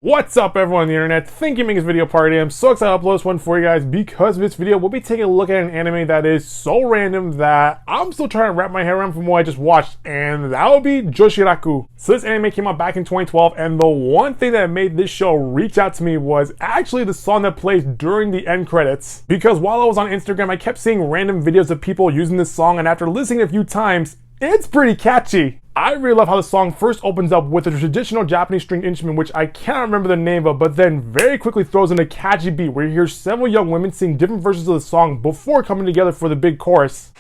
What's up everyone on the internet? Thank you for making this video part. I'm so excited to upload this one for you guys because of this video. We'll be taking a look at an anime that is so random that I'm still trying to wrap my head around from what I just watched, and that would be Joshiraku. So this anime came out back in 2012, and the one thing that made this show reach out to me was actually the song that plays during the end credits. Because while I was on Instagram, I kept seeing random videos of people using this song, and after listening a few times, it's pretty catchy. I really love how the song first opens up with a traditional Japanese stringed instrument, which I cannot remember the name of, but then very quickly throws in a catchy beat where you hear several young women sing different versions of the song before coming together for the big chorus.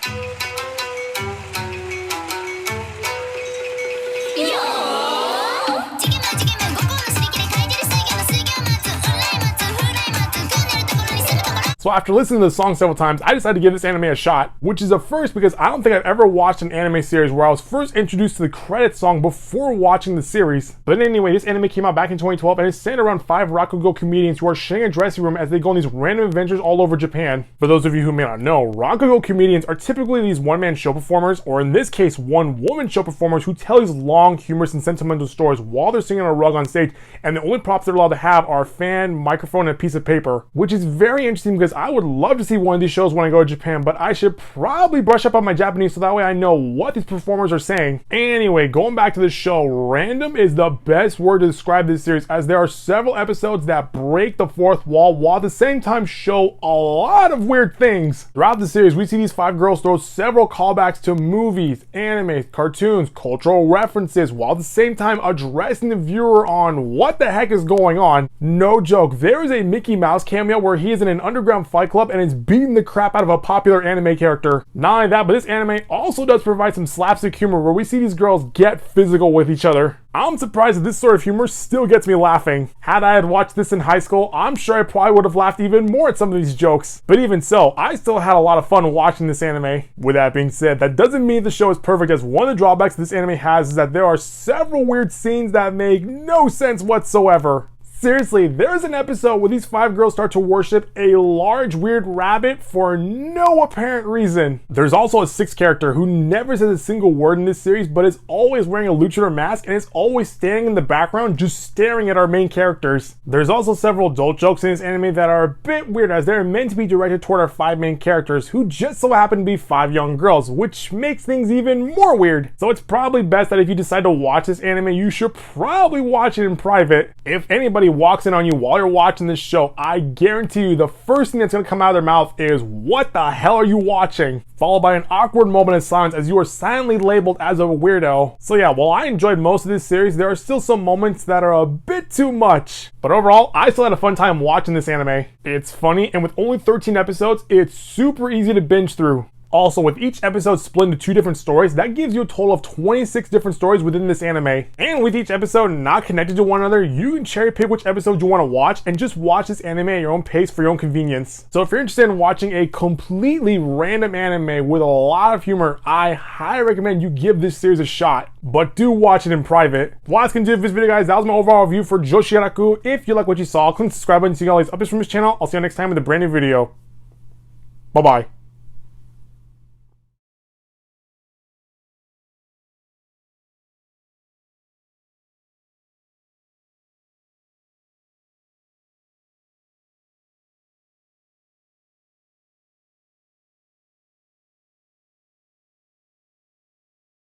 So after listening to the song several times, I decided to give this anime a shot, which is a first because I don't think I've ever watched an anime series where I was first introduced to the credits song before watching the series. But anyway, this anime came out back in 2012 and it's centered around 5 Rakugo comedians who are sharing a dressing room as they go on these random adventures all over Japan. For those of you who may not know, Rakugo comedians are typically these one-man show performers, or in this case, one-woman show performers who tell these long, humorous, and sentimental stories while they're singing on a rug on stage, and the only props they're allowed to have are a fan, microphone, and a piece of paper, which is very interesting because I would love to see one of these shows when I go to Japan, but I should probably brush up on my Japanese so that way I know what these performers are saying. Anyway, going back to the show, random is the best word to describe this series, as there are several episodes that break the fourth wall while at the same time show a lot of weird things. Throughout the series, we see these 5 girls throw several callbacks to movies, anime, cartoons, cultural references, while at the same time addressing the viewer on what the heck is going on. No joke, there is a Mickey Mouse cameo where he is in an underground fight club and is beating the crap out of a popular anime character. Not only that, but this anime also does provide some slapstick humor where we see these girls get physical with each other. I'm surprised that this sort of humor still gets me laughing. Had I had watched this in high school, I'm sure I probably would have laughed even more at some of these jokes. But even so, I still had a lot of fun watching this anime. With that being said, that doesn't mean the show is perfect, as one of the drawbacks this anime has is that there are several weird scenes that make no sense whatsoever. Seriously, there's an episode where these 5 girls start to worship a large weird rabbit for no apparent reason. There's also a 6th character who never says a single word in this series, but is always wearing a luchador mask and is always standing in the background just staring at our main characters. There's also several adult jokes in this anime that are a bit weird, as they're meant to be directed toward our 5 main characters who just so happen to be 5 young girls, which makes things even more weird. So it's probably best that if you decide to watch this anime, you should probably watch it in private. If anybody walks in on you while you're watching this show, I guarantee you the first thing that's going to come out of their mouth is, "What the hell are you watching?" Followed by an awkward moment of silence as you are silently labeled as a weirdo. So yeah, while I enjoyed most of this series, there are still some moments that are a bit too much. But overall, I still had a fun time watching this anime. It's funny, and with only 13 episodes, it's super easy to binge through. Also, with each episode split into 2 different stories, that gives you a total of 26 different stories within this anime. And with each episode not connected to one another, you can cherry pick which episode you want to watch and just watch this anime at your own pace for your own convenience. So if you're interested in watching a completely random anime with a lot of humor, I highly recommend you give this series a shot. But do watch it in private. Well, that's gonna do it for this video, guys. That was my overall review for Joshiraku. If you like what you saw, click the subscribe button to see all these updates from this channel. I'll see you next time with a brand new video. Bye-bye.